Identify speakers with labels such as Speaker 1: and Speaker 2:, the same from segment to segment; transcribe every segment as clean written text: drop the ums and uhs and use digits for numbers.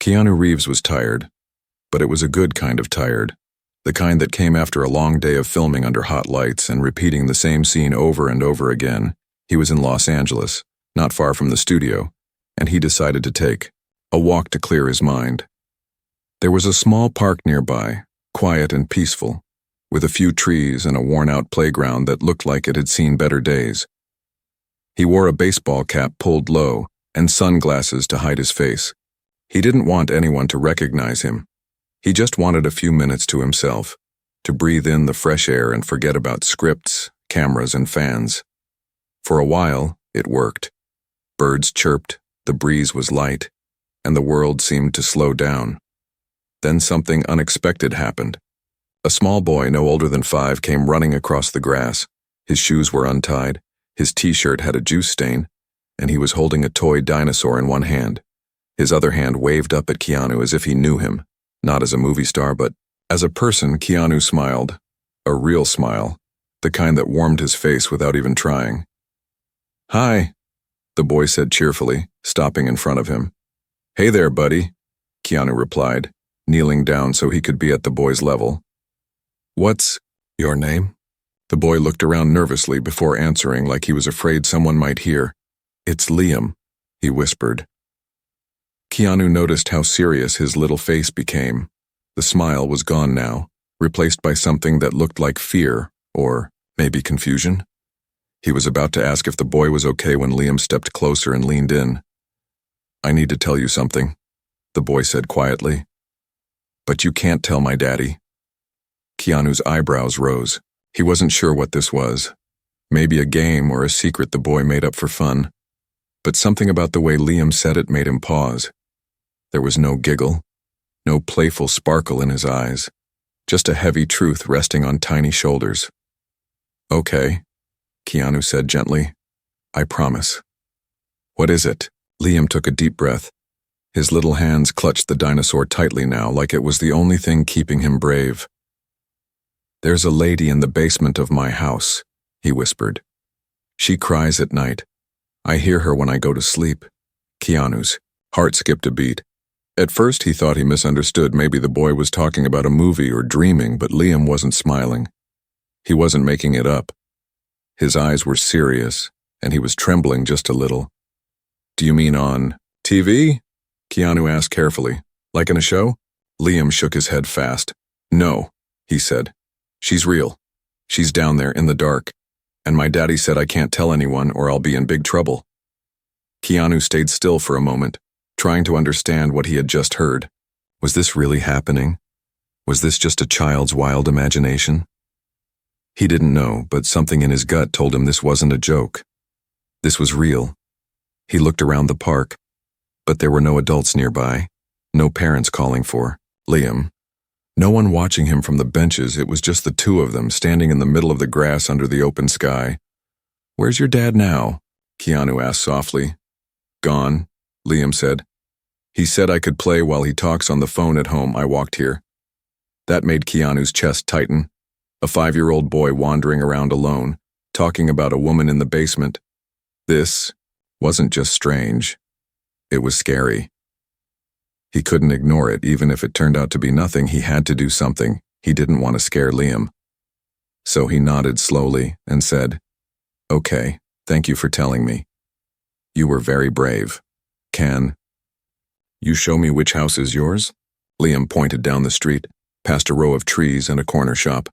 Speaker 1: Keanu Reeves was tired, but it was a good kind of tired, the kind that came after a long day of filming under hot lights and repeating the same scene over and over again. He was in Los Angeles, not far from the studio, and he decided to take a walk to clear his mind. There was a small park nearby, quiet and peaceful, with a few trees and a worn-out playground that looked like it had seen better days. He wore a baseball cap pulled low and sunglasses to hide his face. He didn't want anyone to recognize him. He just wanted a few minutes to himself, to breathe in the fresh air and forget about scripts, cameras, and fans. For a while, it worked. Birds chirped, the breeze was light, and the world seemed to slow down. Then something unexpected happened. A small boy no older than 5 came running across the grass. His shoes were untied, his t-shirt had a juice stain, and he was holding a toy dinosaur in one hand. His other hand waved up at Keanu as if he knew him, not as a movie star, but as a person. Keanu smiled, a real smile, the kind that warmed his face without even trying. "Hi," the boy said cheerfully, stopping in front of him. "Hey there, buddy," Keanu replied, kneeling down so he could be at the boy's level. "What's your name?" The boy looked around nervously before answering, like he was afraid someone might hear. "It's Liam," he whispered. Keanu noticed how serious his little face became. The smile was gone now, replaced by something that looked like fear, or maybe confusion. He was about to ask if the boy was okay when Liam stepped closer and leaned in. "I need to tell you something," the boy said quietly. "But you can't tell my daddy." Keanu's eyebrows rose. He wasn't sure what this was. Maybe a game or a secret the boy made up for fun. But something about the way Liam said it made him pause. There was no giggle, no playful sparkle in his eyes, just a heavy truth resting on tiny shoulders. "Okay," Keanu said gently. "I promise." "What is it?" Liam took a deep breath. His little hands clutched the dinosaur tightly now, like it was the only thing keeping him brave. "There's a lady in the basement of my house," he whispered. "She cries at night. I hear her when I go to sleep." Keanu's heart skipped a beat. At first he thought he misunderstood. Maybe the boy was talking about a movie or dreaming, but Liam wasn't smiling. He wasn't making it up. His eyes were serious, and he was trembling just a little. "Do you mean on TV?" Keanu asked carefully. "Like in a show?" Liam shook his head fast. "No," he said. "She's real. She's down there in the dark. And my daddy said I can't tell anyone or I'll be in big trouble." Keanu stayed still for a moment, trying to understand what he had just heard. Was this really happening? Was this just a child's wild imagination? He didn't know, but something in his gut told him this wasn't a joke. This was real. He looked around the park, but there were no adults nearby, no parents calling for Liam. No one watching him from the benches. It was just the two of them standing in the middle of the grass under the open sky. "Where's your dad now?" Keanu asked softly. "Gone," Liam said. "He said I could play while he talks on the phone at home. I walked here." That made Keanu's chest tighten. A 5-year-old boy wandering around alone, talking about a woman in the basement. This wasn't just strange. It was scary. He couldn't ignore it. Even if it turned out to be nothing, he had to do something. He didn't want to scare Liam. So he nodded slowly and said, "Okay, thank you for telling me. You were very brave. Can you show me which house is yours?" Liam pointed down the street, past a row of trees and a corner shop.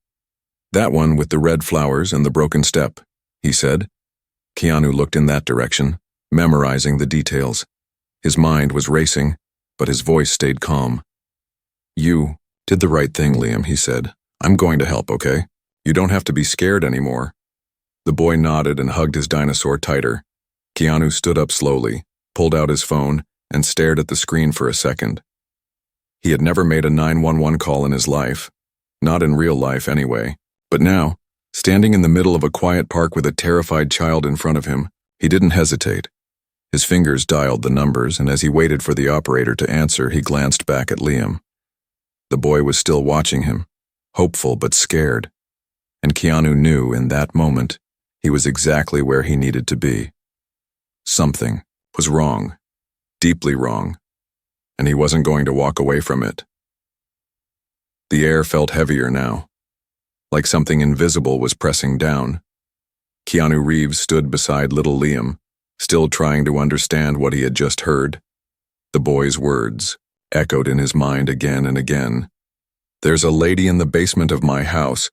Speaker 1: "That one with the red flowers and the broken step," he said. Keanu looked in that direction, memorizing the details. His mind was racing, but his voice stayed calm. "You did the right thing, Liam," he said. "I'm going to help, okay? You don't have to be scared anymore." The boy nodded and hugged his dinosaur tighter. Keanu stood up slowly, pulled out his phone, and stared at the screen for a second. He had never made a 911 call in his life. Not in real life, anyway. But now, standing in the middle of a quiet park with a terrified child in front of him, he didn't hesitate. His fingers dialed the numbers, and as he waited for the operator to answer, he glanced back at Liam. The boy was still watching him, hopeful but scared. And Keanu knew in that moment he was exactly where he needed to be. Something was wrong, deeply wrong. and he wasn't going to walk away from it. The air felt heavier now, like something invisible was pressing down. Keanu Reeves stood beside little Liam, still trying to understand what he had just heard. The boy's words echoed in his mind again and again. "There's a lady in the basement of my house."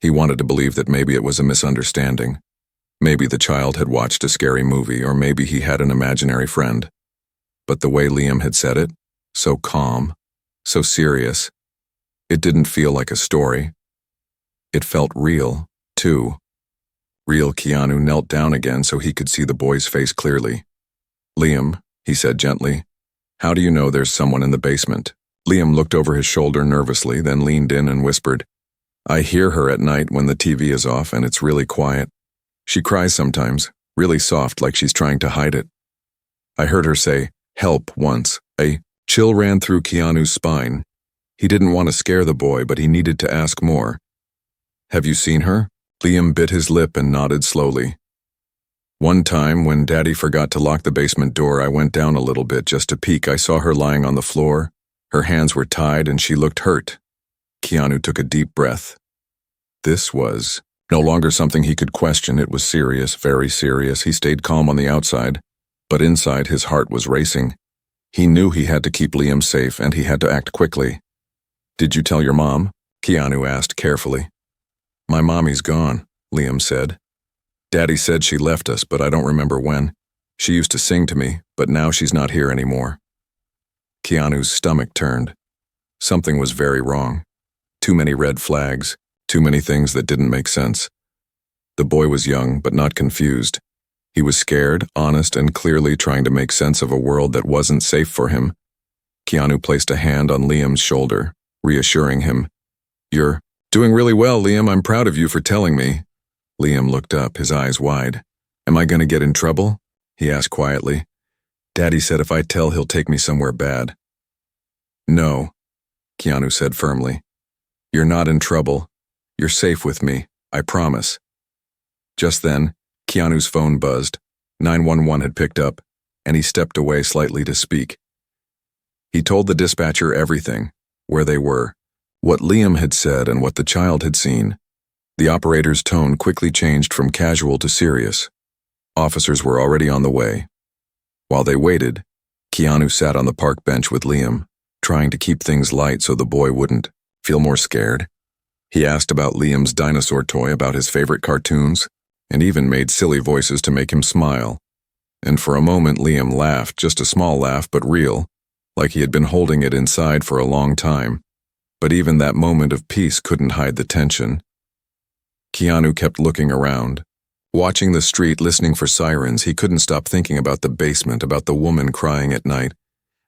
Speaker 1: He wanted to believe that maybe it was a misunderstanding. Maybe the child had watched a scary movie, or maybe he had an imaginary friend. But the way Liam had said it, so calm, so serious, it didn't feel like a story. It felt real, too. Real. Keanu knelt down again so he could see the boy's face clearly. "Liam," he said gently, "how do you know there's someone in the basement?" Liam looked over his shoulder nervously, then leaned in and whispered, "I hear her at night when the TV is off and it's really quiet. She cries sometimes, really soft, like she's trying to hide it. I heard her say, 'Help,' once." A chill ran through Keanu's spine. He didn't want to scare the boy, but he needed to ask more. "Have you seen her?" Liam bit his lip and nodded slowly. "One time, when Daddy forgot to lock the basement door, I went down a little bit just to peek. I saw her lying on the floor. Her hands were tied and she looked hurt." Keanu took a deep breath. This was no longer something he could question. It was serious, very serious. He stayed calm on the outside, but inside his heart was racing. He knew he had to keep Liam safe, and he had to act quickly. "Did you tell your mom?" Keanu asked carefully. "My mommy's gone," Liam said. "Daddy said she left us, but I don't remember when. She used to sing to me, but now she's not here anymore." Keanu's stomach turned. Something was very wrong. Too many red flags, too many things that didn't make sense. The boy was young, but not confused. He was scared, honest, and clearly trying to make sense of a world that wasn't safe for him. Keanu placed a hand on Liam's shoulder, reassuring him. "You're doing really well, Liam. I'm proud of you for telling me." Liam looked up, his eyes wide. "Am I going to get in trouble?" he asked quietly. "Daddy said if I tell, he'll take me somewhere bad." "No," Keanu said firmly. "You're not in trouble. You're safe with me, I promise." Just then, Keanu's phone buzzed. 911 had picked up, and he stepped away slightly to speak. He told the dispatcher everything, where they were, what Liam had said, and what the child had seen. The operator's tone quickly changed from casual to serious. Officers were already on the way. While they waited, Keanu sat on the park bench with Liam, trying to keep things light so the boy wouldn't feel more scared. He asked about Liam's dinosaur toy, about his favorite cartoons, and even made silly voices to make him smile. And for a moment Liam laughed, just a small laugh, but real, like he had been holding it inside for a long time. But even that moment of peace couldn't hide the tension. Keanu kept looking around. Watching the street, listening for sirens, he couldn't stop thinking about the basement, about the woman crying at night,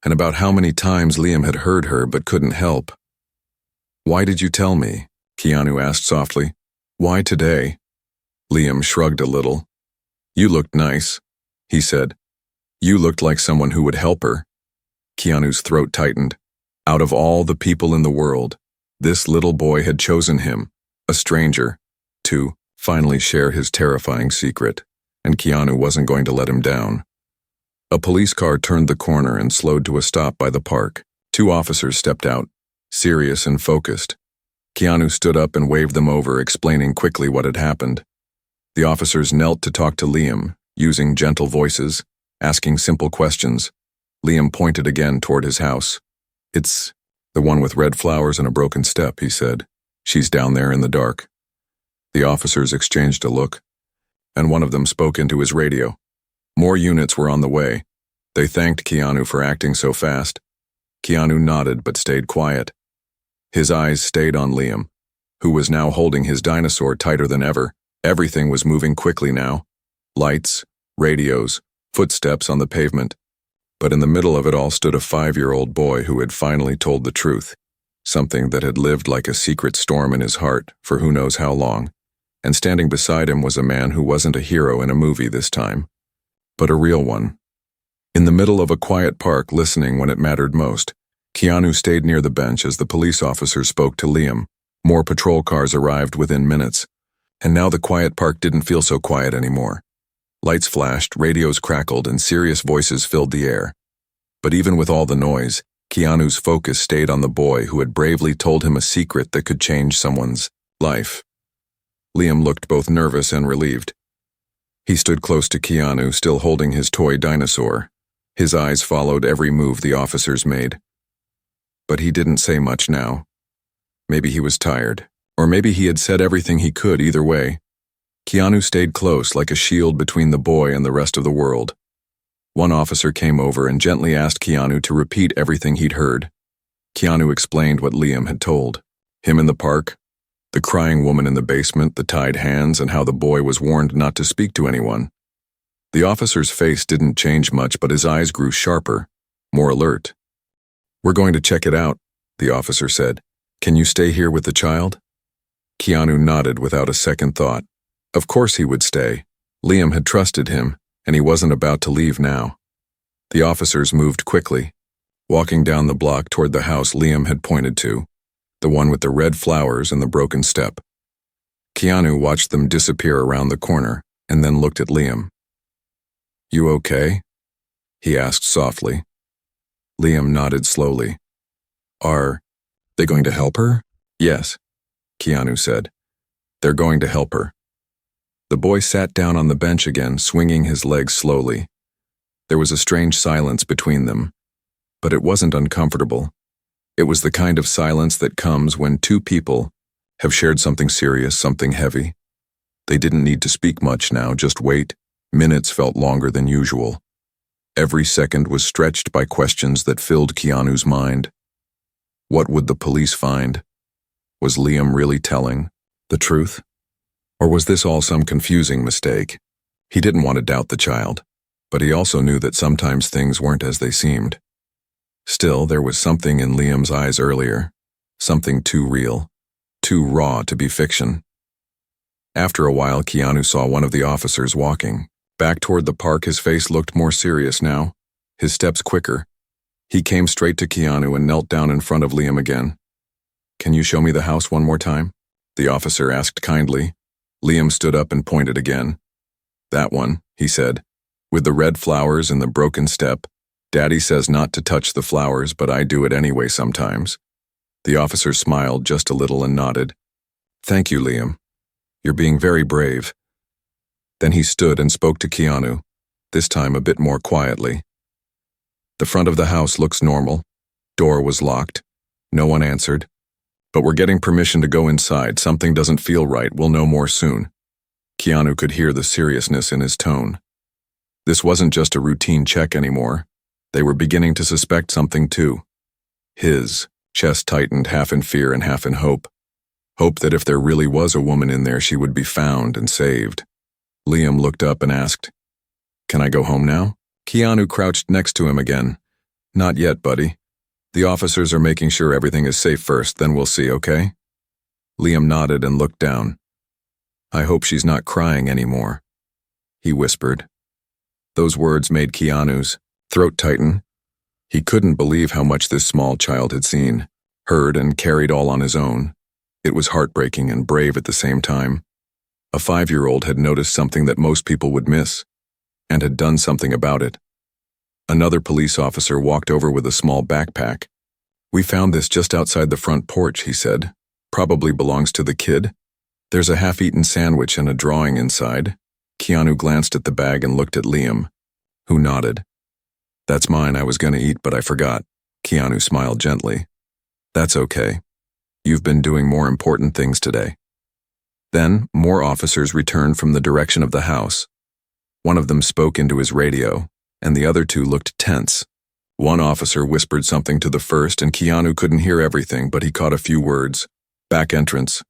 Speaker 1: and about how many times Liam had heard her but couldn't help. "Why did you tell me?" Keanu asked softly. "Why today?" Liam shrugged a little. "You looked nice," he said. "You looked like someone who would help her." Keanu's throat tightened. Out of all the people in the world, this little boy had chosen him, a stranger, to finally share his terrifying secret, and Keanu wasn't going to let him down. A police car turned the corner and slowed to a stop by the park. 2 officers stepped out, serious and focused. Keanu stood up and waved them over, explaining quickly what had happened. The officers knelt to talk to Liam, using gentle voices, asking simple questions. Liam pointed again toward his house. "It's the one with red flowers and a broken step," he said. "She's down there in the dark." The officers exchanged a look, and one of them spoke into his radio. More units were on the way. They thanked Keanu for acting so fast. Keanu nodded but stayed quiet. His eyes stayed on Liam, who was now holding his dinosaur tighter than ever. Everything was moving quickly now. Lights, radios, footsteps on the pavement. But in the middle of it all stood a 5-year-old boy who had finally told the truth, something that had lived like a secret storm in his heart for who knows how long. And standing beside him was a man who wasn't a hero in a movie this time, but a real one. In the middle of a quiet park, listening when it mattered most, Keanu stayed near the bench as the police officer spoke to Liam. More patrol cars arrived within minutes, and now the quiet park didn't feel so quiet anymore. Lights flashed, radios crackled, and serious voices filled the air. But even with all the noise, Keanu's focus stayed on the boy who had bravely told him a secret that could change someone's life. Liam looked both nervous and relieved. He stood close to Keanu, still holding his toy dinosaur. His eyes followed every move the officers made. But he didn't say much now. Maybe he was tired, or maybe he had said everything he could either way. Keanu stayed close, like a shield between the boy and the rest of the world. One officer came over and gently asked Keanu to repeat everything he'd heard. Keanu explained what Liam had told. Him in the park, the crying woman in the basement, the tied hands, and how the boy was warned not to speak to anyone. The officer's face didn't change much, but his eyes grew sharper, more alert. "We're going to check it out," the officer said. "Can you stay here with the child?" Keanu nodded without a second thought. Of course he would stay. Liam had trusted him, and he wasn't about to leave now. The officers moved quickly, walking down the block toward the house Liam had pointed to, the one with the red flowers and the broken step. Keanu watched them disappear around the corner and then looked at Liam. "You okay?" he asked softly. Liam nodded slowly. "Are they going to help her?" "Yes," Keanu said. "They're going to help her." The boy sat down on the bench again, swinging his legs slowly. There was a strange silence between them, but it wasn't uncomfortable. It was the kind of silence that comes when two people have shared something serious, something heavy. They didn't need to speak much now, just wait. Minutes felt longer than usual. Every second was stretched by questions that filled Keanu's mind. What would the police find? Was Liam really telling the truth? Or was this all some confusing mistake? He didn't want to doubt the child, but he also knew that sometimes things weren't as they seemed. Still, there was something in Liam's eyes earlier, something too real, too raw to be fiction. After a while, Keanu saw one of the officers walking. Back toward the park, his face looked more serious now, his steps quicker. He came straight to Keanu and knelt down in front of Liam again. "Can you show me the house one more time?" the officer asked kindly. Liam stood up and pointed again. "That one," he said, "with the red flowers and the broken step. Daddy says not to touch the flowers, but I do it anyway sometimes." The officer smiled just a little and nodded. "Thank you, Liam. You're being very brave." Then he stood and spoke to Keanu, this time a bit more quietly. "The front of the house looks normal. Door was locked. No one answered. But we're getting permission to go inside. Something doesn't feel right. We'll know more soon." Keanu could hear the seriousness in his tone. This wasn't just a routine check anymore. They were beginning to suspect something too. His chest tightened, half in fear and half in hope. Hope that if there really was a woman in there, she would be found and saved. Liam looked up and asked, "Can I go home now?" Keanu crouched next to him again. "Not yet, buddy. The officers are making sure everything is safe first, then we'll see, okay?" Liam nodded and looked down. "I hope she's not crying anymore," he whispered. Those words made Keanu's throat tighten. He couldn't believe how much this small child had seen, heard, and carried all on his own. It was heartbreaking and brave at the same time. A 5-year-old had noticed something that most people would miss, and had done something about it. Another police officer walked over with a small backpack. "We found this just outside the front porch," he said. "Probably belongs to the kid. There's a half-eaten sandwich and a drawing inside." Keanu glanced at the bag and looked at Liam, who nodded. "That's mine. I was going to eat, but I forgot." Keanu smiled gently. "That's okay. You've been doing more important things today." Then, more officers returned from the direction of the house. One of them spoke into his radio, and the other two looked tense. One officer whispered something to the first, and Keanu couldn't hear everything, but he caught a few words. Back entrance,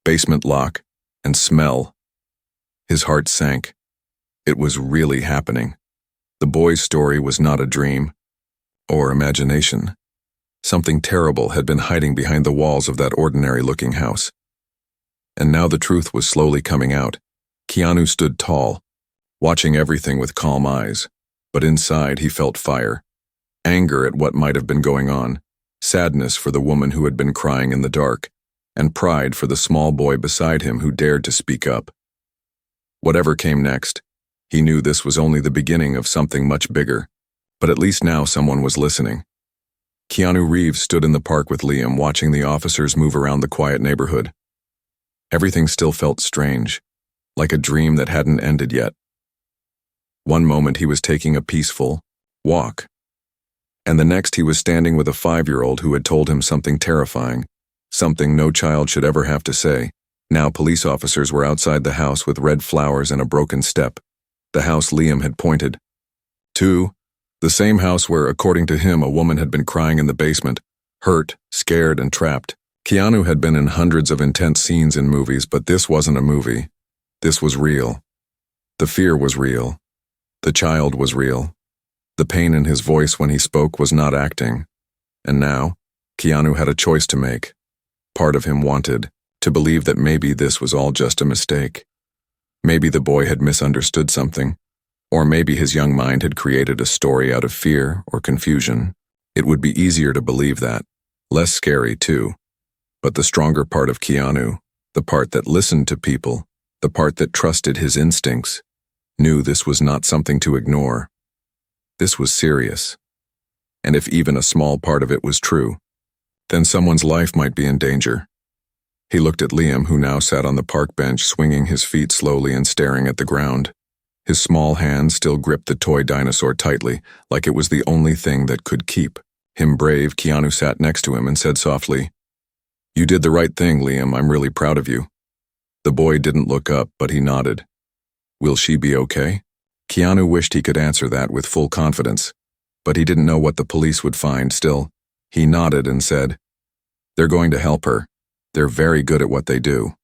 Speaker 1: basement lock, and smell. His heart sank. It was really happening. The boy's story was not a dream or imagination. Something terrible had been hiding behind the walls of that ordinary-looking house. And now the truth was slowly coming out. Keanu stood tall, watching everything with calm eyes, but inside he felt fire. Anger at what might have been going on, sadness for the woman who had been crying in the dark, and pride for the small boy beside him who dared to speak up. Whatever came next, he knew this was only the beginning of something much bigger. But at least now someone was listening. Keanu Reeves stood in the park with Liam, watching the officers move around the quiet neighborhood. Everything still felt strange, like a dream that hadn't ended yet. One moment he was taking a peaceful walk, and the next he was standing with a 5-year-old who had told him something terrifying, something no child should ever have to say. Now police officers were outside the house with red flowers and a broken step, the house Liam had pointed to, the same house where, according to him, a woman had been crying in the basement, hurt, scared, and trapped. Keanu had been in hundreds of intense scenes in movies, but this wasn't a movie. This was real. The fear was real. The child was real. The pain in his voice when he spoke was not acting. And now, Keanu had a choice to make. Part of him wanted to believe that maybe this was all just a mistake. Maybe the boy had misunderstood something, or maybe his young mind had created a story out of fear or confusion. It would be easier to believe that, less scary too. But the stronger part of Keanu, the part that listened to people, the part that trusted his instincts, knew this was not something to ignore. This was serious. And if even a small part of it was true, then someone's life might be in danger. He looked at Liam, who now sat on the park bench, swinging his feet slowly and staring at the ground. His small hand still gripped the toy dinosaur tightly, like it was the only thing that could keep him brave. Keanu sat next to him and said softly, "You did the right thing, Liam. I'm really proud of you." The boy didn't look up, but he nodded. "Will she be okay?" Keanu wished he could answer that with full confidence, but he didn't know what the police would find. Still, he nodded and said, "They're going to help her. They're very good at what they do."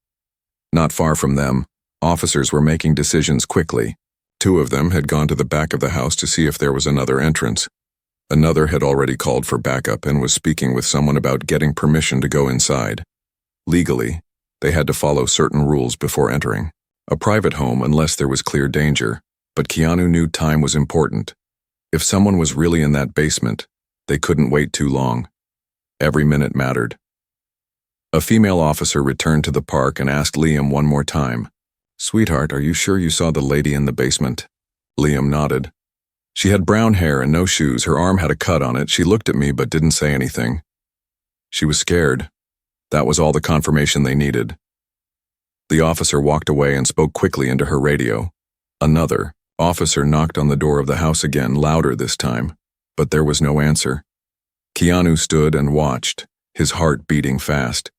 Speaker 1: Not far from them, officers were making decisions quickly. 2 of them had gone to the back of the house to see if there was another entrance. Another had already called for backup and was speaking with someone about getting permission to go inside. Legally, they had to follow certain rules before entering a private home unless there was clear danger, but Keanu knew time was important. If someone was really in that basement, they couldn't wait too long. Every minute mattered. A female officer returned to the park and asked Liam one more time, "Sweetheart, are you sure you saw the lady in the basement?" Liam nodded. "She had brown hair and no shoes. Her arm had a cut on it. She looked at me but didn't say anything. She was scared." That was all the confirmation they needed. The officer walked away and spoke quickly into her radio. Another officer knocked on the door of the house again, louder this time, but there was no answer. Keanu stood and watched, his heart beating fast.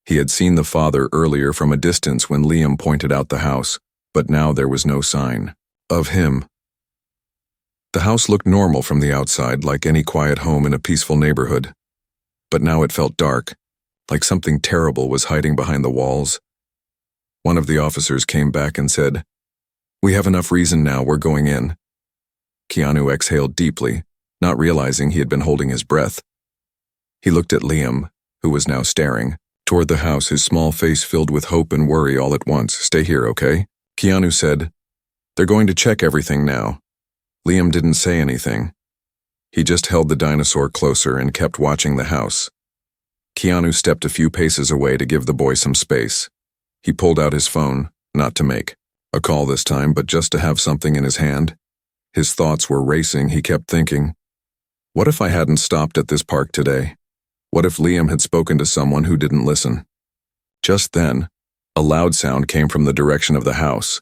Speaker 1: He had seen the father earlier from a distance when Liam pointed out the house, but now there was no sign of him. The house looked normal from the outside, like any quiet home in a peaceful neighborhood. But now it felt dark, like something terrible was hiding behind the walls. One of the officers came back and said, "We have enough reason now, we're going in." Keanu exhaled deeply, not realizing he had been holding his breath. He looked at Liam, who was now staring toward the house, his small face filled with hope and worry all at once. "Stay here, okay?" Keanu said, "They're going to check everything now." Liam didn't say anything. He just held the dinosaur closer and kept watching the house. Keanu stepped a few paces away to give the boy some space. He pulled out his phone, not to make a call this time, but just to have something in his hand. His thoughts were racing. He kept thinking, what if I hadn't stopped at this park today? What if Liam had spoken to someone who didn't listen? Just then, a loud sound came from the direction of the house.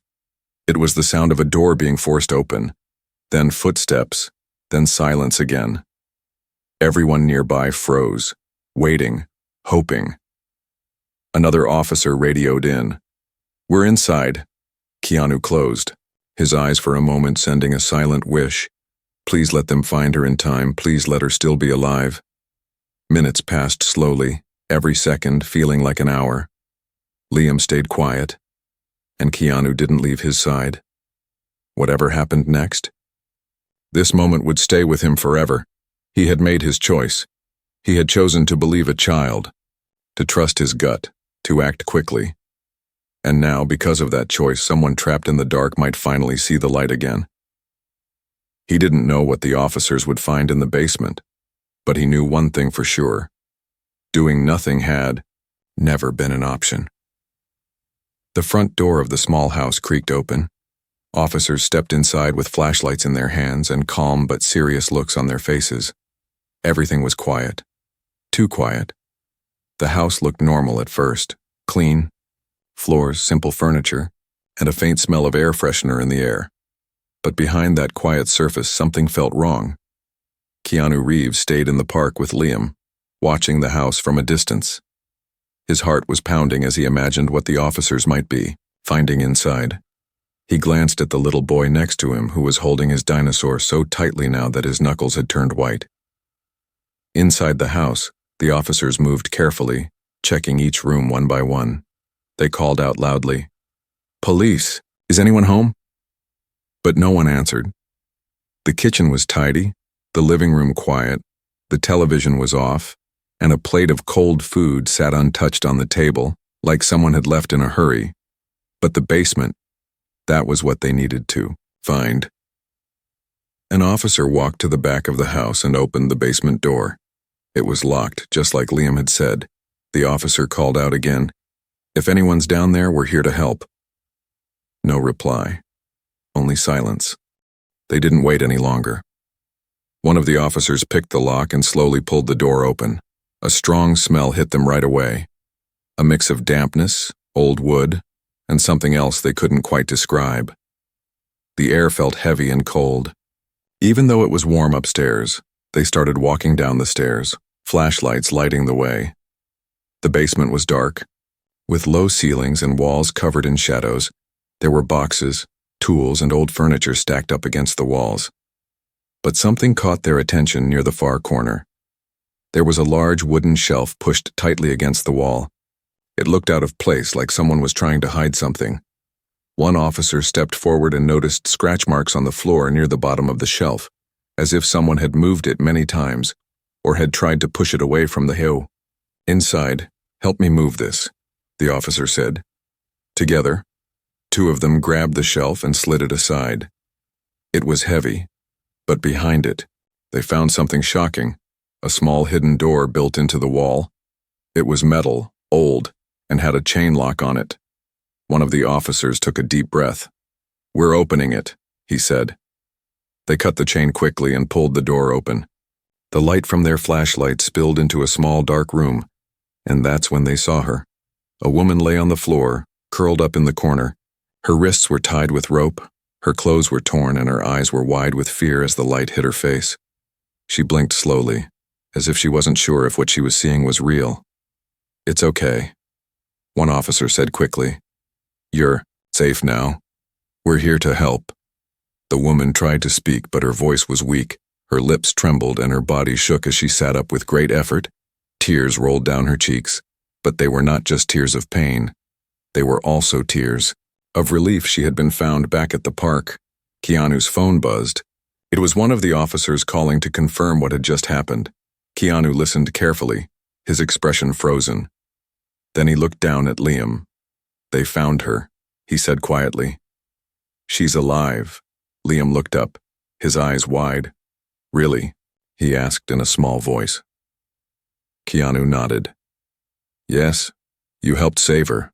Speaker 1: It was the sound of a door being forced open, then footsteps, then silence again. Everyone nearby froze, waiting, hoping. Another officer radioed in. "We're inside." Keanu closed, his eyes for a moment sending a silent wish. Please let them find her in time. Please let her still be alive. Minutes passed slowly, every second feeling like an hour. Liam stayed quiet, and Keanu didn't leave his side. Whatever happened next? This moment would stay with him forever. He had made his choice. He had chosen to believe a child, to trust his gut, to act quickly. And now, because of that choice, someone trapped in the dark might finally see the light again. He didn't know what the officers would find in the basement, but he knew one thing for sure. Doing nothing had never been an option. The front door of the small house creaked open. Officers stepped inside with flashlights in their hands and calm but serious looks on their faces. Everything was quiet. Too quiet. The house looked normal at first. Clean. Floors, simple furniture, and a faint smell of air freshener in the air. But behind that quiet surface, something felt wrong. Keanu Reeves stayed in the park with Liam, watching the house from a distance. His heart was pounding as he imagined what the officers might be finding inside. He glanced at the little boy next to him who was holding his dinosaur so tightly now that his knuckles had turned white. Inside the house, the officers moved carefully, checking each room one by one. They called out loudly, "Police! Is anyone home?" But no one answered. The kitchen was tidy, the living room quiet, the television was off, and a plate of cold food sat untouched on the table, like someone had left in a hurry. But the basement, that was what they needed to find. An officer walked to the back of the house and opened the basement door. It was locked, just like Liam had said. The officer called out again, "If anyone's down there, we're here to help." No reply. Only silence. They didn't wait any longer. One of the officers picked the lock and slowly pulled the door open. A strong smell hit them right away. A mix of dampness, old wood, and something else they couldn't quite describe. The air felt heavy and cold. Even though it was warm upstairs, they started walking down the stairs, flashlights lighting the way. The basement was dark. With low ceilings and walls covered in shadows, there were boxes, tools, and old furniture stacked up against the walls. But something caught their attention near the far corner. There was a large wooden shelf pushed tightly against the wall. It looked out of place, like someone was trying to hide something. One officer stepped forward and noticed scratch marks on the floor near the bottom of the shelf, as if someone had moved it many times or had tried to push it away from the hill. "Inside, help me move this," the officer said. Together, two of them grabbed the shelf and slid it aside. It was heavy, but behind it, they found something shocking, a small hidden door built into the wall. It was metal, old, and had a chain lock on it. One of the officers took a deep breath. "We're opening it," he said. They cut the chain quickly and pulled the door open. The light from their flashlight spilled into a small dark room, and that's when they saw her. A woman lay on the floor, curled up in the corner. Her wrists were tied with rope, her clothes were torn, and her eyes were wide with fear as the light hit her face. She blinked slowly, as if she wasn't sure if what she was seeing was real. "It's okay," one officer said quickly. "You're safe now. We're here to help." The woman tried to speak, but her voice was weak. Her lips trembled and her body shook as she sat up with great effort. Tears rolled down her cheeks, but they were not just tears of pain. They were also tears of relief. She had been found back at the park. Keanu's phone buzzed. It was one of the officers calling to confirm what had just happened. Keanu listened carefully, his expression frozen. Then he looked down at Liam. "They found her," he said quietly. "She's alive." Liam looked up, his eyes wide. "Really?" he asked in a small voice. Keanu nodded. "Yes, you helped save her."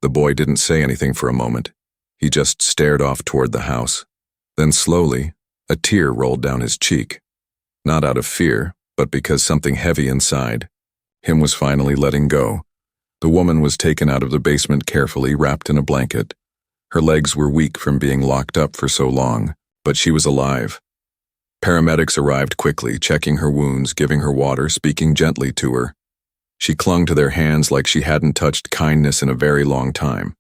Speaker 1: The boy didn't say anything for a moment. He just stared off toward the house. Then slowly, a tear rolled down his cheek. Not out of fear, but because something heavy inside him was finally letting go. The woman was taken out of the basement carefully, wrapped in a blanket. Her legs were weak from being locked up for so long, but she was alive. Paramedics arrived quickly, checking her wounds, giving her water, speaking gently to her. She clung to their hands like she hadn't touched kindness in a very long time.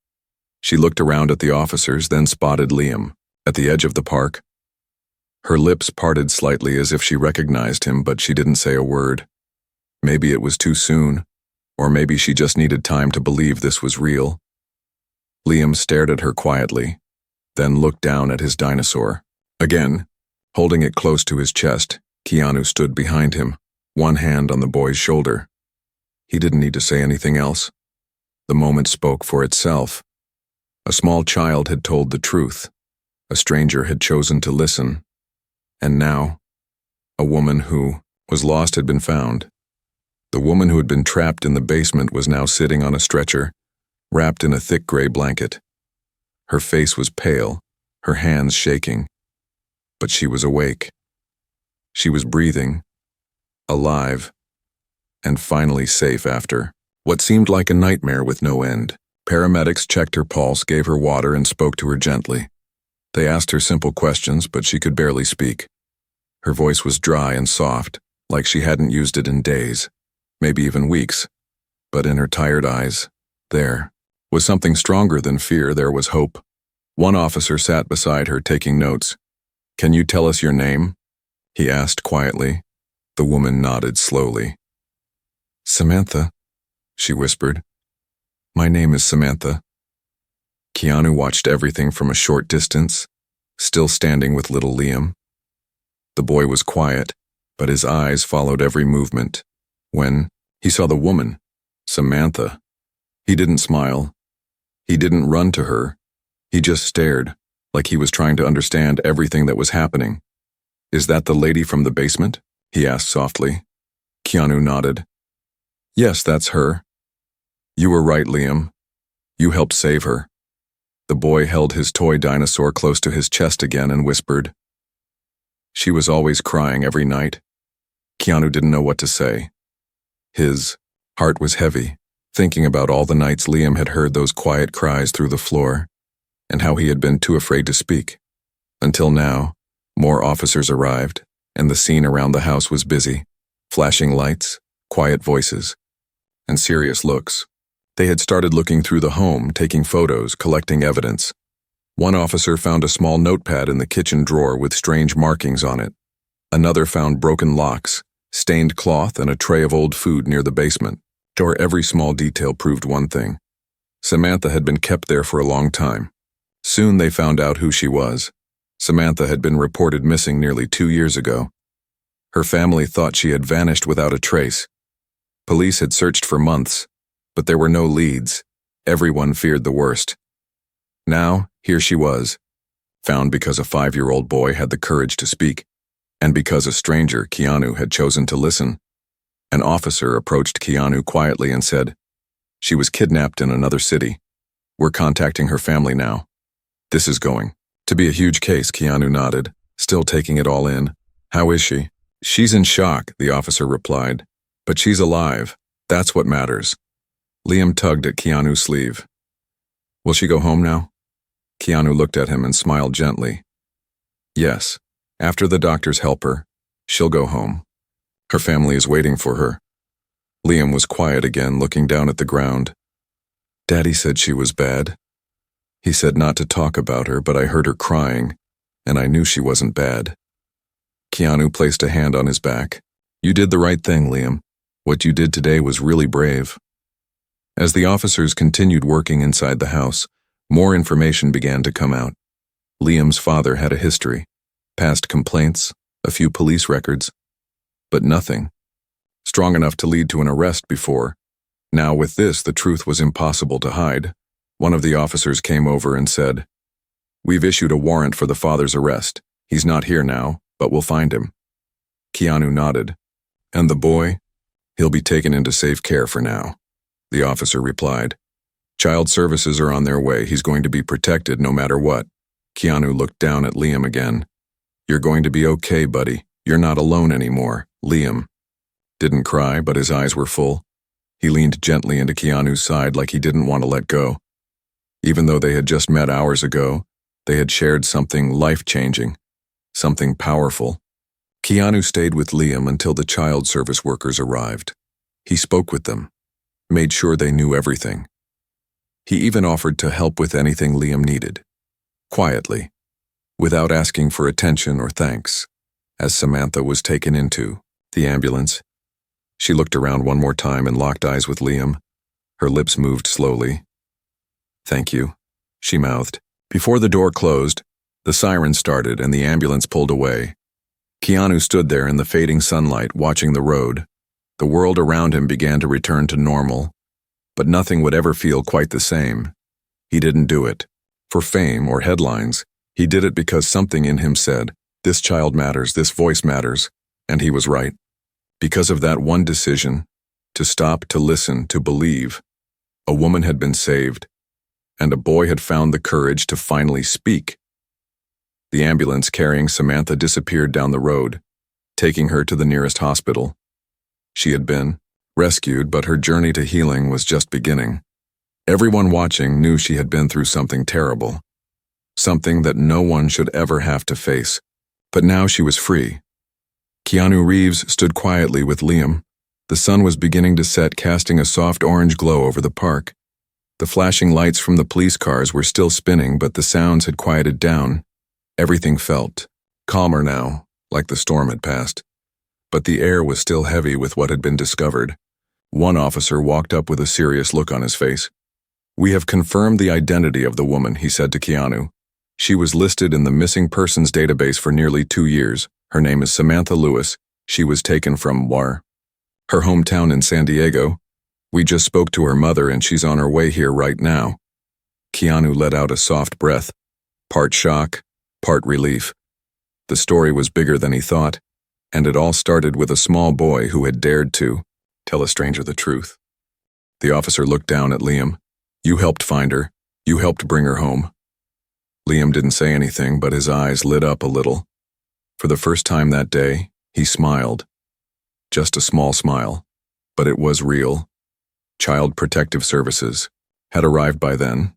Speaker 1: She looked around at the officers, then spotted Liam, at the edge of the park. Her lips parted slightly as if she recognized him, but she didn't say a word. Maybe it was too soon, or maybe she just needed time to believe this was real. Liam stared at her quietly, then looked down at his dinosaur. Again, holding it close to his chest, Keanu stood behind him, one hand on the boy's shoulder. He didn't need to say anything else. The moment spoke for itself. A small child had told the truth. A stranger had chosen to listen. And now, a woman who was lost had been found. The woman who had been trapped in the basement was now sitting on a stretcher, wrapped in a thick gray blanket. Her face was pale, her hands shaking. But she was awake. She was breathing, alive, and finally safe after what seemed like a nightmare with no end. Paramedics checked her pulse, gave her water, and spoke to her gently. They asked her simple questions, but she could barely speak. Her voice was dry and soft, like she hadn't used it in days, maybe even weeks. But in her tired eyes, there was something stronger than fear. There was hope. One officer sat beside her, taking notes. "Can you tell us your name?" he asked quietly. The woman nodded slowly. "Samantha," she whispered. "My name is Samantha." Keanu watched everything from a short distance, still standing with little Liam. The boy was quiet, but his eyes followed every movement. When he saw the woman, Samantha, he didn't smile. He didn't run to her. He just stared, like he was trying to understand everything that was happening. "Is that the lady from the basement?" he asked softly. Keanu nodded. "Yes, that's her." "You were right, Liam. You helped save her." The boy held his toy dinosaur close to his chest again and whispered. "She was always crying every night." Keanu didn't know what to say. His heart was heavy, thinking about all the nights Liam had heard those quiet cries through the floor, and how he had been too afraid to speak. Until now, more officers arrived, and the scene around the house was busy. Flashing lights, quiet voices, and serious looks. They had started looking through the home, taking photos, collecting evidence. One officer found a small notepad in the kitchen drawer with strange markings on it. Another found broken locks, stained cloth, and a tray of old food near the basement. Or every small detail proved one thing. Samantha had been kept there for a long time. Soon they found out who she was. Samantha had been reported missing nearly 2 years ago. Her family thought she had vanished without a trace. Police had searched for months, but there were no leads. Everyone feared the worst. Now, here she was, found because a 5-year-old boy had the courage to speak, and because a stranger, Keanu, had chosen to listen. An officer approached Keanu quietly and said, "She was kidnapped in another city. We're contacting her family now. This is going to be a huge case." Keanu nodded, still taking it all in. "How is she?" "She's in shock," the officer replied. "But she's alive. That's what matters." Liam tugged at Keanu's sleeve. "Will she go home now?" Keanu looked at him and smiled gently. "Yes. After the doctors help her, she'll go home. Her family is waiting for her." Liam was quiet again, looking down at the ground. "Daddy said she was bad. He said not to talk about her, but I heard her crying, and I knew she wasn't bad." Keanu placed a hand on his back. "You did the right thing, Liam. What you did today was really brave." As the officers continued working inside the house, more information began to come out. Liam's father had a history, past complaints, a few police records, but nothing strong enough to lead to an arrest before. Now with this, the truth was impossible to hide. One of the officers came over and said, "We've issued a warrant for the father's arrest. He's not here now, but we'll find him." Keanu nodded. "And the boy? He'll be taken into safe care for now," the officer replied. "Child services are on their way. He's going to be protected no matter what." Keanu looked down at Liam again. "You're going to be okay, buddy. You're not alone anymore." Liam didn't cry, but his eyes were full. He leaned gently into Keanu's side like he didn't want to let go. Even though they had just met hours ago, they had shared something life-changing, something powerful. Keanu stayed with Liam until the child service workers arrived. He spoke with them, made sure they knew everything. He even offered to help with anything Liam needed, quietly, without asking for attention or thanks. As Samantha was taken into the ambulance, she looked around one more time and locked eyes with Liam. Her lips moved slowly. "Thank you," she mouthed. Before the door closed, the siren started and the ambulance pulled away. Keanu stood there in the fading sunlight, watching the road. The world around him began to return to normal, but nothing would ever feel quite the same. He didn't do it for fame or headlines. He did it because something in him said, "This child matters, this voice matters," and he was right. Because of that one decision, to stop, to listen, to believe, a woman had been saved, and a boy had found the courage to finally speak. The ambulance carrying Samantha disappeared down the road, taking her to the nearest hospital. She had been rescued, but her journey to healing was just beginning. Everyone watching knew she had been through something terrible, something that no one should ever have to face. But now she was free. Keanu Reeves stood quietly with Liam. The sun was beginning to set, casting a soft orange glow over the park. The flashing lights from the police cars were still spinning, but the sounds had quieted down. Everything felt calmer now, like the storm had passed. But the air was still heavy with what had been discovered. One officer walked up with a serious look on his face. "We have confirmed the identity of the woman," he said to Keanu. "She was listed in the missing persons database for nearly 2 years. Her name is Samantha Lewis. She was taken from her hometown in San Diego. We just spoke to her mother and she's on her way here right now." Keanu let out a soft breath, part shock, part relief. The story was bigger than he thought, and it all started with a small boy who had dared to tell a stranger the truth. The officer looked down at Liam. "You helped find her. You helped bring her home." Liam didn't say anything, but his eyes lit up a little. For the first time that day, he smiled. Just a small smile, but it was real. Child Protective Services had arrived by then.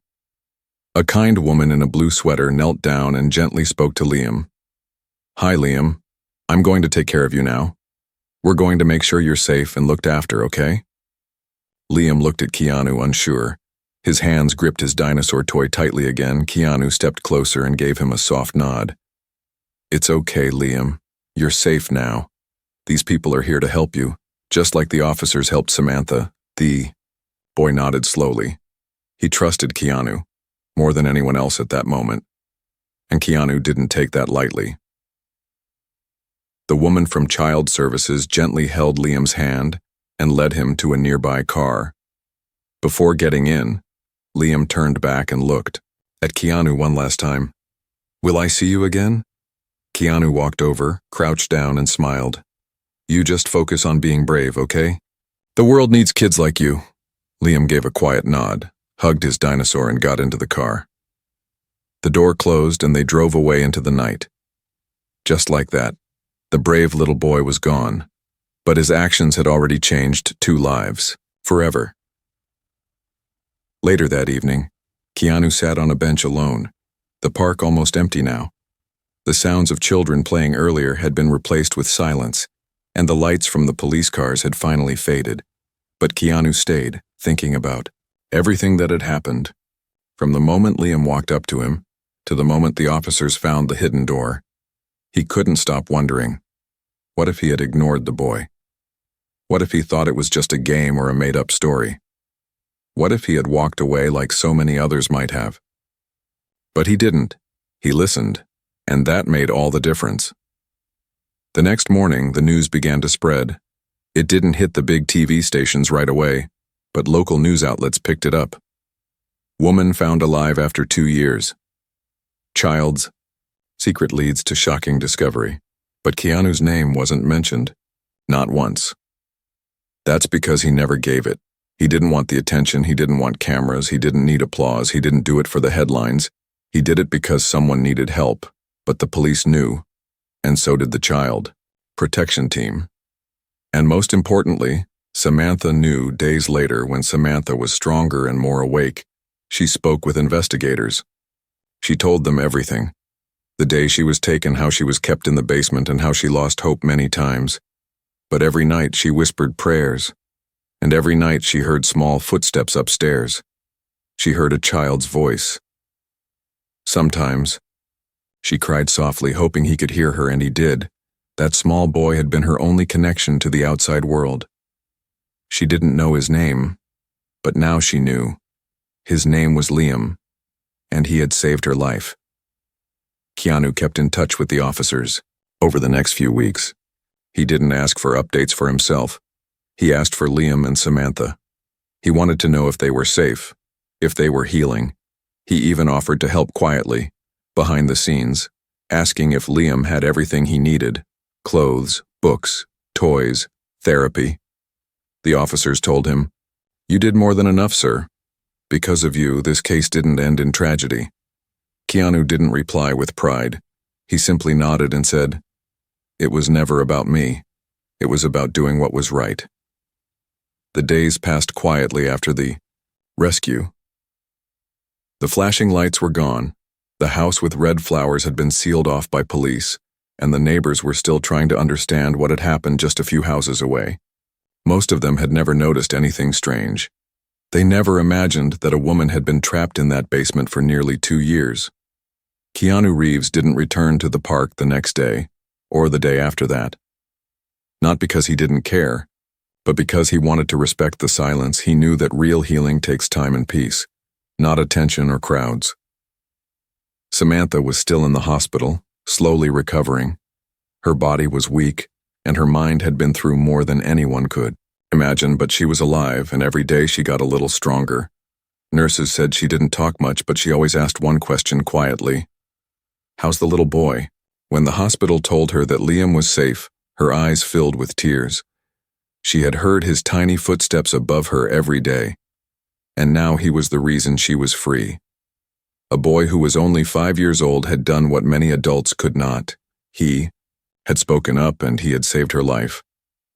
Speaker 1: A kind woman in a blue sweater knelt down and gently spoke to Liam. "Hi, Liam. I'm going to take care of you now. We're going to make sure you're safe and looked after, okay?" Liam looked at Keanu, unsure. His hands gripped his dinosaur toy tightly again. Keanu stepped closer and gave him a soft nod. "It's okay, Liam. You're safe now. These people are here to help you, just like the officers helped Samantha." The boy nodded slowly. He trusted Keanu more than anyone else at that moment, and Keanu didn't take that lightly. The woman from Child Services gently held Liam's hand and led him to a nearby car. Before getting in, Liam turned back and looked at Keanu one last time. "Will I see you again?" Keanu walked over, crouched down, and smiled. "You just focus on being brave, okay? The world needs kids like you." Liam gave a quiet nod, hugged his dinosaur, and got into the car. The door closed and they drove away into the night. Just like that, the brave little boy was gone, but his actions had already changed 2 lives, forever. Later that evening, Keanu sat on a bench alone, the park almost empty now. The sounds of children playing earlier had been replaced with silence, and the lights from the police cars had finally faded. But Keanu stayed, thinking about everything that had happened, from the moment Liam walked up to him to the moment the officers found the hidden door. He couldn't stop wondering, what if he had ignored the boy? What if he thought it was just a game or a made-up story? What if he had walked away like so many others might have? But he didn't. He listened, and that made all the difference. The next morning, the news began to spread. It didn't hit the big TV stations right away, but local news outlets picked it up. Woman found alive after 2 years. Child's secret leads to shocking discovery. But Keanu's name wasn't mentioned. Not once. That's because he never gave it. He didn't want the attention, he didn't want cameras, he didn't need applause, he didn't do it for the headlines. He did it because someone needed help, but the police knew, and so did the child protection team. And most importantly, Samantha knew days later when Samantha was stronger and more awake. She spoke with investigators. She told them everything. The day she was taken, how she was kept in the basement, and how she lost hope many times. But every night she whispered prayers. And every night she heard small footsteps upstairs. She heard a child's voice. Sometimes she cried softly, hoping he could hear her, and he did. That small boy had been her only connection to the outside world. She didn't know his name, but now she knew. His name was Liam, and he had saved her life. Keanu kept in touch with the officers over the next few weeks. He didn't ask for updates for himself. He asked for Liam and Samantha. He wanted to know if they were safe, if they were healing. He even offered to help quietly, behind the scenes, asking if Liam had everything he needed: clothes, books, toys, therapy. The officers told him, "You did more than enough, sir. Because of you, this case didn't end in tragedy." Keanu didn't reply with pride. He simply nodded and said, "It was never about me. It was about doing what was right." The days passed quietly after the rescue. The flashing lights were gone, the house with red flowers had been sealed off by police, and the neighbors were still trying to understand what had happened just a few houses away. Most of them had never noticed anything strange. They never imagined that a woman had been trapped in that basement for nearly 2 years. Keanu Reeves didn't return to the park the next day, or the day after that. Not because he didn't care, but because he wanted to respect the silence. He knew that real healing takes time and peace, not attention or crowds. Samantha was still in the hospital, slowly recovering. Her body was weak, and her mind had been through more than anyone could imagine, but she was alive, and every day she got a little stronger. Nurses said she didn't talk much, but she always asked one question quietly: "How's the little boy?" When the hospital told her that Liam was safe, her eyes filled with tears. She had heard his tiny footsteps above her every day, and now he was the reason she was free. A boy who was only 5 years old had done what many adults could not. He had spoken up, and he had saved her life.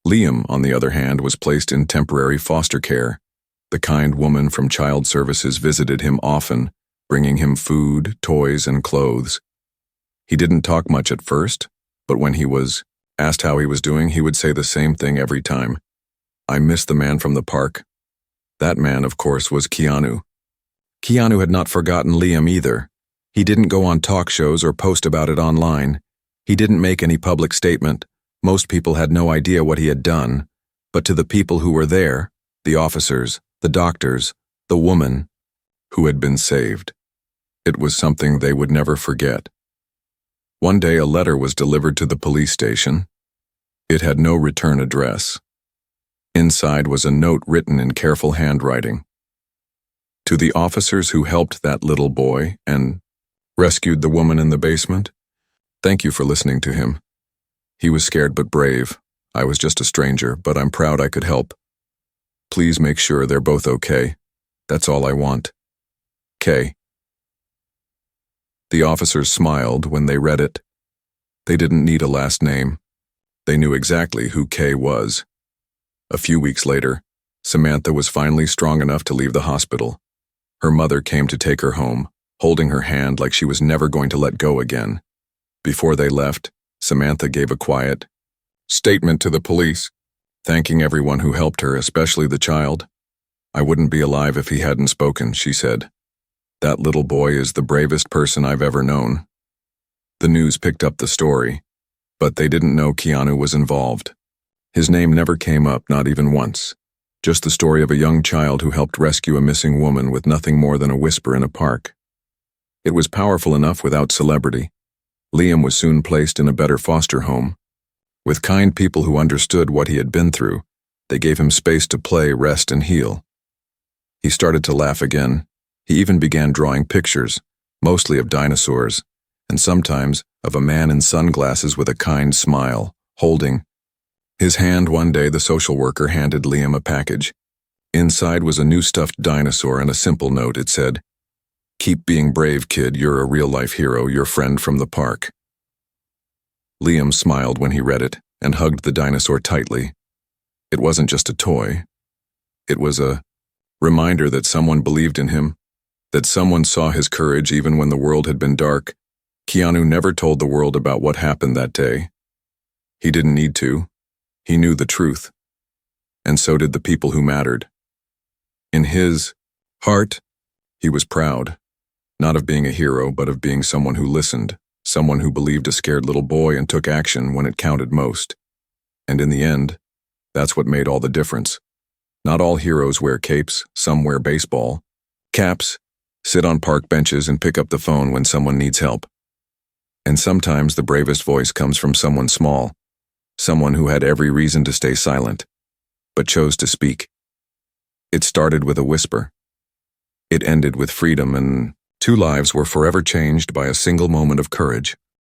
Speaker 1: Liam, on the other hand, was placed in temporary foster care. The kind woman from Child Services visited him often, bringing him food, toys, and clothes. He didn't talk much at first, but when he was asked how he was doing, he would say the same thing every time: "I miss the man from the park." That man, of course, was Keanu. Keanu had not forgotten Liam either. He didn't go on talk shows or post about it online. He didn't make any public statement. Most people had no idea what he had done, but to the people who were there, the officers, the doctors, the woman who had been saved, it was something they would never forget. One day a letter was delivered to the police station. It had no return address. Inside was a note written in careful handwriting: "To the officers who helped that little boy and rescued the woman in the basement, thank you for listening to him. He was scared but brave. I was just a stranger, but I'm proud I could help. Please make sure they're both okay. That's all I want. Kay." The officers smiled when they read it. They didn't need a last name. They knew exactly who Kay was. A few weeks later, Samantha was finally strong enough to leave the hospital. Her mother came to take her home, holding her hand like she was never going to let go again. Before they left, Samantha gave a quiet statement to the police, thanking everyone who helped her, especially the child. "I wouldn't be alive if he hadn't spoken," she said. "That little boy is the bravest person I've ever known." The news picked up the story, but they didn't know Keanu was involved. His name never came up, not even once. Just the story of a young child who helped rescue a missing woman with nothing more than a whisper in a park. It was powerful enough without celebrity. Liam was soon placed in a better foster home. With kind people who understood what he had been through, they gave him space to play, rest, and heal. He started to laugh again. He even began drawing pictures, mostly of dinosaurs, and sometimes of a man in sunglasses with a kind smile, holding his hand. One day, the social worker handed Liam a package. Inside was a new stuffed dinosaur and a simple note. It said, "Keep being brave, kid. You're a real-life hero, your friend from the park." Liam smiled when he read it and hugged the dinosaur tightly. It wasn't just a toy. It was a reminder that someone believed in him, that someone saw his courage even when the world had been dark. Keanu never told the world about what happened that day. He didn't need to. He knew the truth. And so did the people who mattered. In his heart, he was proud, not of being a hero, but of being someone who listened, someone who believed a scared little boy and took action when it counted most. And in the end, that's what made all the difference. Not all heroes wear capes, some wear baseball caps, sit on park benches, and pick up the phone when someone needs help. And sometimes the bravest voice comes from someone small, someone who had every reason to stay silent, but chose to speak. It started with a whisper. It ended with freedom, and 2 lives were forever changed by a single moment of courage.